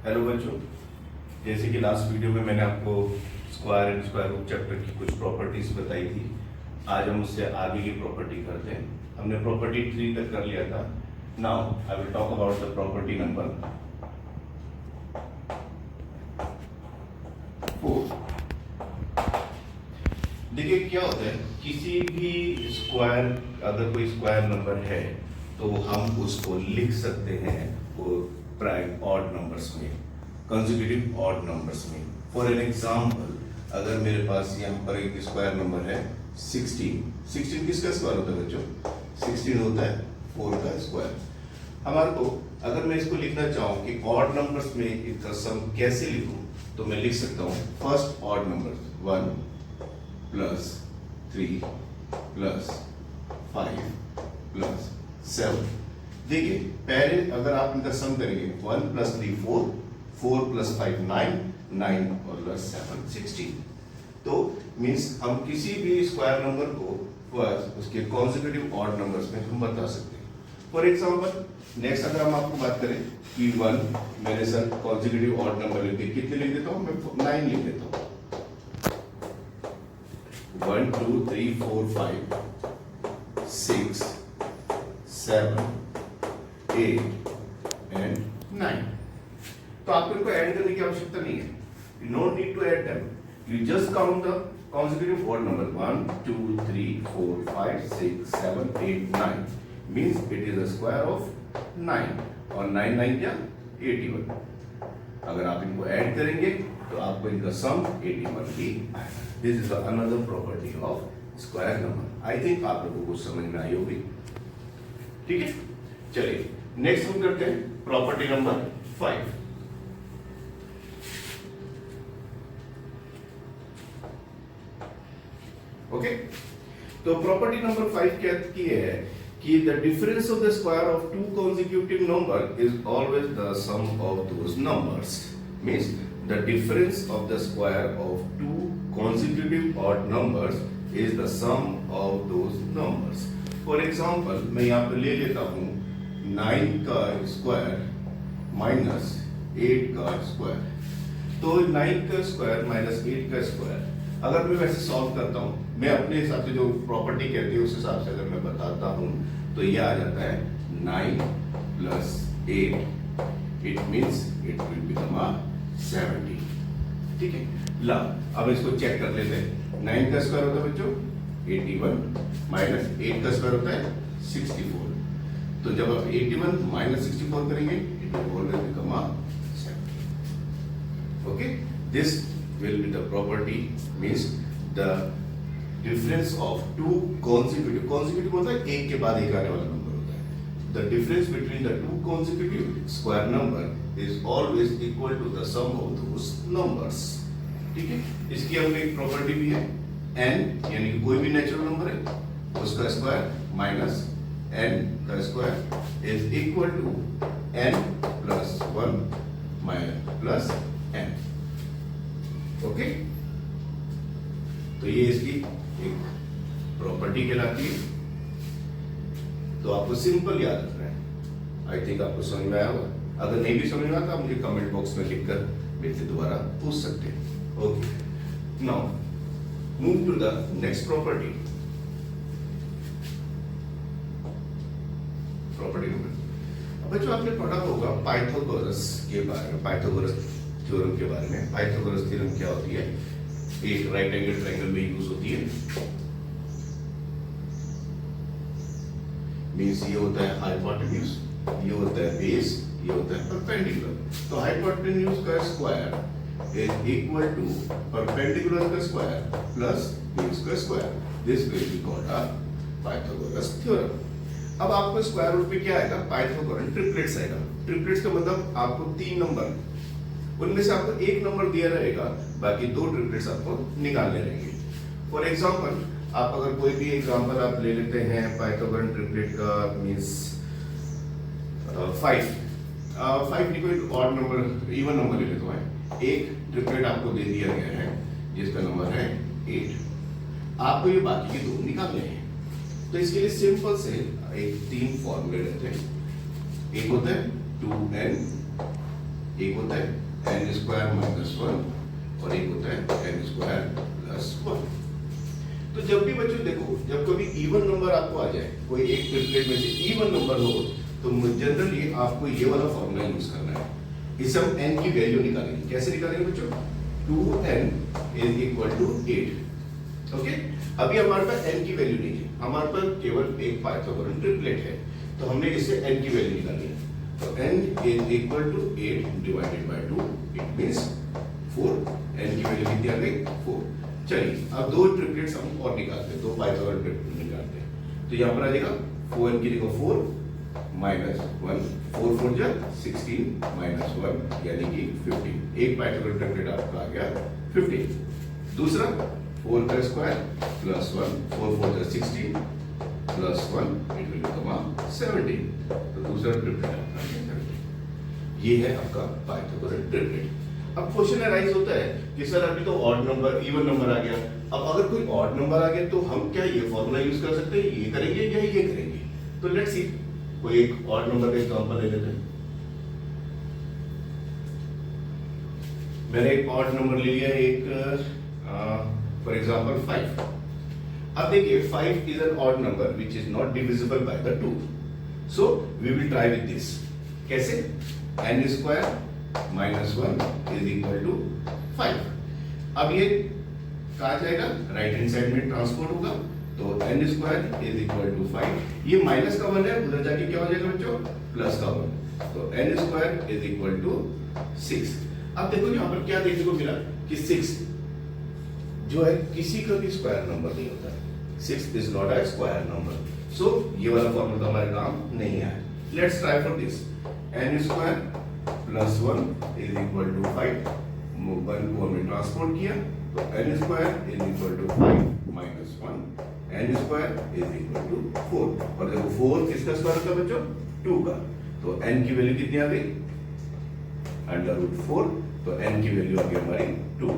Hello बच्चों, जैसे कि लास्ट वीडियो में मैंने आपको square and square root chapter की कुछ प्रॉपर्टीज बताई थी। आज हम उससे आगे की प्रॉपर्टी करते हैं। हमने प्रॉपर्टी 3 तक कर लिया था। Now I will talk about the property number 4। देखिए क्या होता है, किसी भी स्क्वायर, अगर कोई स्क्वायर नंबर है तो हम उसको लिख सकते हैं वो प्राइम ऑड नंबर्स में, कंसेक्यूटिव ऑड नंबर्स में। फॉर एन एग्जांपल, अगर मेरे पास यहाँ पर एक स्क्वायर नंबर है 16 किसका स्क्वायर होता है बच्चों? 16 होता है 4 का स्क्वायर। हमारे को अगर मैं इसको लिखना चाहूँ कि ऑड नंबर्स में इसका सम कैसे लिखूं, तो मैं लिख सकता हूँ first odd number 1 plus 3 plus 5 plus 7। देखिए पहले अगर आप इनका सम करेंगे 1 प्लस 3 4, 4 प्लस 5 9, 9 और प्लस 7 16। तो मीन्स हम किसी भी स्क्वायर नंबर को फर्स्ट उसके कॉन्सेक्यूटिव ऑड नंबर्स में हम बता सकते हैं। फॉर एग्जांपल नेक्स्ट अगर हम आपको बात करें कि 1 मेरे सर कॉन्सेक्यूटिव ऑड नंबर लिख के कितने लिख देता हूँ मैं? 9 लिख देता हूँ। 1 2 3 4 5 6 7 8 and 9। तो आपको इनको ऐड करने की आवश्यकता नहीं है। You don't need to add them. You just count the consecutive odd number 1 2 3 4 5 6 7 8 9 means it is a square of 9 और 9 9 क्या? 81। अगर आप इनको ऐड करेंगे तो आपको इनका सम 81 ही आएगा। This is another property of square number. I think आप लोगों को समझ में आई होगी। ठीक है, चलिए नेक्स्ट हम करते हैं प्रॉपर्टी नंबर 5। ओके, तो प्रॉपर्टी नंबर 5 क्या की है कि the difference of the square of two consecutive number is always the sum of those numbers। means the difference of the square of two consecutive odd numbers is the sum of those numbers। for example मैं यहाँ पे ले लेता हूँ 9 का square minus 8 का square. तो 9 का स्क्वायर माइनस 8 का स्क्वायर अगर मैं वैसे सॉल्व करता हूँ, मैं अपने हिसाब से जो प्रॉपर्टी कहती है उस हिसाब से अगर मैं बताता हूँ तो ये आ जाता है 9 plus 8, it means it will become 70। ठीक है, ला अब इसको चेक कर लेते हैं। 9 का स्क्वायर होता है बच्चों 81 माइनस 8 का स्क्वायर होता है 64। तो जब आप 81 माइनस 64 करेंगे it will always become 70। Okay, this will be the property means the difference of two consecutive होता है एक के बाद एक आने वाला नंबर होता है। The difference between the two consecutive square number is always equal to the sum of those numbers। ठीक है, इसकी हम एक प्रॉपर्टी भी है n, यानी कि कोई भी नेचुरल नंबर है उसका स्क्वायर माइनस n का square is equal to n plus 1 minus plus n। Okay, तो ये इसकी एक प्रॉपर्टी कहलाती है। तो आपको सिंपल याद रखना है। आई थिंक आपको समझ में आया होगा। अगर नहीं भी समझ में आता आप मुझे कमेंट बॉक्स में लिखकर मेरे से दोबारा पूछ सकते हैं। Okay, now move to the next property. Property number, बच्चों आपने पढ़ा होगा पाइथागोरस के बारे में, पाइथागोरस थ्योरम के बारे में। पाइथागोरस थ्योरम क्या होती है? एक राइट एंगल ट्रायंगल में यूज होती है। मींस ये होता है हाइपोटेन्यूज, ये होता है बेस, ये होता है परपेंडिकुलर। तो हाइपोटेन्यूज का square is equal to perpendicular का स्क्वायर प्लस बेस का square. This will be called a Pythagoras theorem. अब आपको स्क्वायर रूट में क्या आएगा? पाइथागोरस ट्रिपलेट्स आएगा। ट्रिपलेट्स का मतलब आपको 3 नंबर, उनमें से आपको एक नंबर दिया रहेगा, बाकी 2 ट्रिपलेट्स आपको निकालने रहेंगे। फॉर एग्जांपल आप अगर कोई भी एग्जांपल आप ले लेते हैं पाइथागोरस ट्रिपलेट का, मींस 5 नहीं, कोई ऑड नंबर इवन नंबर ले लेते हैं। एक ट्रिपलेट आपको दे दिया गया है जिसका नंबर है 8। आपको ये बाकी के 2 निकालने हैं। तो इसके लिए सिंपल से एक 3 फॉर्मूले रहते हैं। एक होता है 2n एक होता है n स्क्वायर माइनस 1 और एक होता है n स्क्वायर प्लस 1। तो जब भी बच्चों देखो, जब कभी इवन नंबर आपको आ जाए, कोई एक ट्रिपलेट में से इवन नंबर हो, तो जनरली आपको ये वाला फॉर्मूला यूज करना है। इससे हम n की वैल्यू निकालेंगे। कैसे निकालेंगे बच्चों? 2n is equal to 8। Okay, अभी हमारे पास n की वैल्यू नहीं है, हमारे पास केवल एक पाइथागोरन ट्रिपलेट है, तो हमने इससे n की वैल्यू निकालनी है। तो n is equal to 8 divided by 2, it means 4। n की वैल्यू कितनी आ गई? 4। चलिए अब दो ट्रिपलेट्स हम और निकालते हैं, दो पाइथागोरन ट्रिपलेट निकालते हैं। तो यहाँ पर आ जाएगा 4n की जगह 4 माइनस 1, 4 4 जा 16 माइनस 1 यानी कि 15। एक पाइथागोरन ट्रिपलेट आपका आ गया 15। दूसरा 4 का स्क्वायर प्लस 1, 4 4 जा 16 प्लस 1, इट विल बिकम 17। तो दूसरा ट्रिपलेट आपका 17। ये है आपका पाइथागोरन ट्रिपलेट। अब क्वेश्चन अराइज होता है कि सर अभी तो ऑड नंबर, इवन नंबर आ गया, अब अगर कोई ऑड नंबर आ गया तो हम क्या ये फॉर्मूला यूज कर सकते हैं, ये करेंगे या ये करेंगे? तो लेट्स सी, कोई एक ऑड नंबर का एग्जांपल ले लेते हैं। मैंने एक ऑड नंबर ले लिया, एक फॉर एग्जांपल 5। अब देखिए 5 is an odd number which is not divisible by the 2, so we will try with this. कैसे? n square minus 1 is equal to 5। अब ये कहा जाएगा, राइट हैंड साइड में ट्रांसपोर्ट होगा, तो n square is equal to 5। ये minus का 1 है, उधर जाके क्या हो जाएगा बच्चों? प्लस का 1। तो n square is equal to 6। अब देखो यहाँ पर क्या देखने को मिला कि 6 जो है किसी का भी स्क्वायर नंबर नहीं होता है। 6 is not a square number, so ये वाला फॉर्मूला हमारे काम नहीं आया। Let's try for this. n square plus 1 is equal to 5, 1 को हमने ट्रांसपोर्ट किया, तो n square is equal to 5 minus 1, n square is equal to 4। और देखो 4 किसका स्क्वायर होता है बच्चों? 2 का। तो n की वैल्यू कितनी आ गई? √4। तो n की वैल्यू आ गई हमारी 2।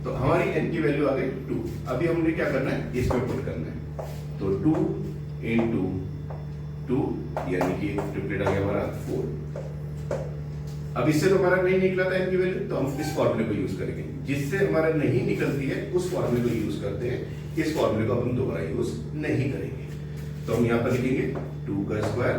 तो हमारी n की वैल्यू आ गई 2। अभी हमने क्या करना है, इसमें पुट करना है। तो 2 इंटू 2 यानी कि ट्रिपलेट आ गया हमारा 4। अब इससे तो हमारा नहीं निकला था n की वैल्यू, तो हम इस फॉर्मूले को यूज करेंगे। जिससे हमारा नहीं निकलती है उस फॉर्मूले को यूज करते हैं, इस फॉर्मूले को हम दोबारा यूज नहीं करेंगे। तो हम यहाँ पर लिखेंगे 2 का स्क्वायर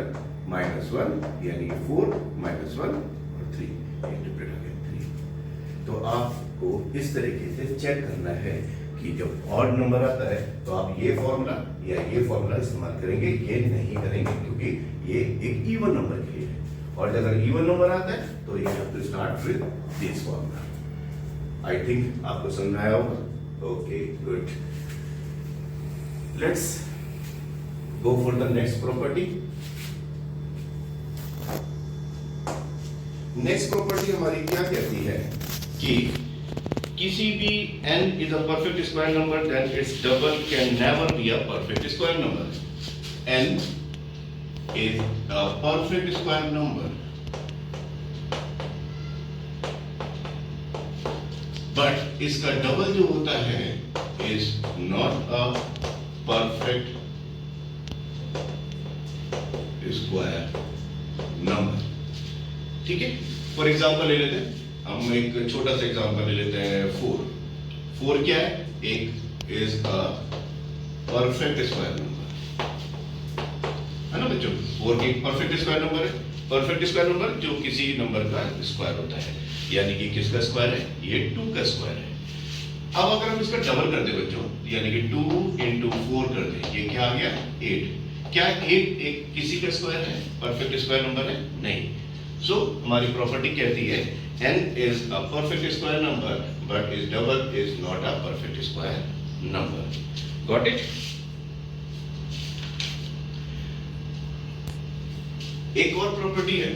माइनस 1 यानी 4 माइनस 1 और 3, ये ट्रिपलेट आ गया 3। तो आपको इस तरीके से चेक करना है कि जब ऑड नंबर आता है तो आप ये फॉर्मूला या ये फॉर्मूला इस्तेमाल करेंगे, ये नहीं करेंगे, क्योंकि ये एक इवन नंबर के लिए है। और अगर इवन नंबर आता है तो you have to start with this formula. I think आपको समझ आया होगा। Okay, good. Let's go for the next property. Next property हमारी क्या कहती है कि किसी भी n is a perfect square number, then its double can never be a perfect square number. n is a perfect square number, but इसका double जो होता है is not a perfect square number. ठीक है, फॉर एग्जाम्पल ले लेते हैं, हम एक छोटा सा एग्जाम्पल ले लेते हैं 4। 4 क्या है? एक is a perfect square number, है ना बच्चों? 4 की परफेक्ट स्क्वायर नंबर है। परफेक्ट स्क्वायर नंबर जो किसी नंबर का स्क्वायर होता है, यानी कि किसका स्क्वायर है? ये 2 का स्क्वायर है। अब अगर हम इसका डबल कर दे बच्चों, यानी कि 2 इंटू 4 कर दे, ये क्या आ गया? 8। क्या 8 एक किसी का स्क्वायर है? परफेक्ट स्क्वायर नंबर है? नहीं। सो हमारी प्रॉपर्टी कहती है n is a perfect square number but its double is not a perfect square number. Got it? एक और प्रॉपर्टी है,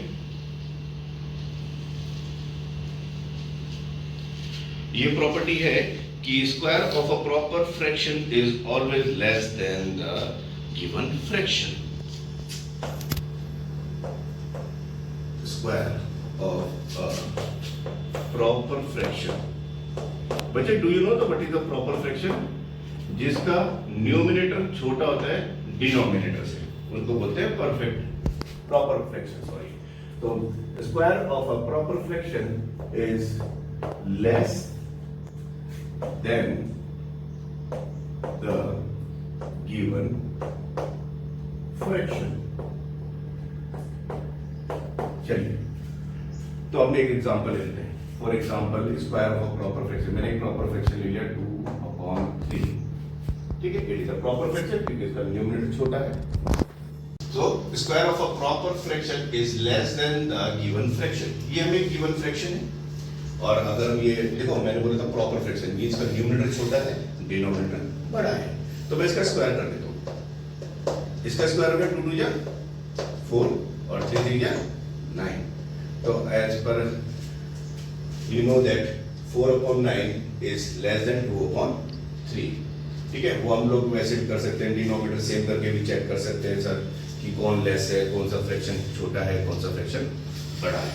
ये प्रॉपर्टी है कि square of a proper fraction is always less than the given fraction. Square of a proper fraction. बच्चे, do you know what is the proper fraction? जिसका numerator छोटा होता है डिनोमिनेटर से, उनको बोलते हैं परफेक्ट प्रॉपर फ्रैक्शन। सॉरी, तो square of a proper fraction is less then the given fraction. चलिए, तो हमने एक एग्जांपल लेते हैं। For example square of proper fraction, मैंने एक प्रॉपर फ्रैक्शन ले लिया 2/3, ठीक है। It is a proper fraction क्योंकि इसका न्यूमरेटर छोटा है। तो square of a proper fraction is less then the given fraction. ये हमें गिवन फ्रैक्शन है, और अगर हम ये देखो, मैंने बोला था प्रॉपर फ्रैक्शन मींस इसका न्यूमरेटर छोटा है, डिनोमिनेटर बड़ा है, तो मैं इसका स्क्वायर कर देता हूं। इसका स्क्वायर हो गया 2 2 जा 4 और 3 3 जा 9। तो as per you know that 4/9 is less than 2/3, ठीक है। वो हम लोग वैसे भी कर सकते हैं, डिनोमिनेटर सेम करके भी चेक कर सकते हैं सर कि कौन लेस है, कौन सा फ्रैक्शन छोटा है, कौन सा फ्रैक्शन बड़ा है।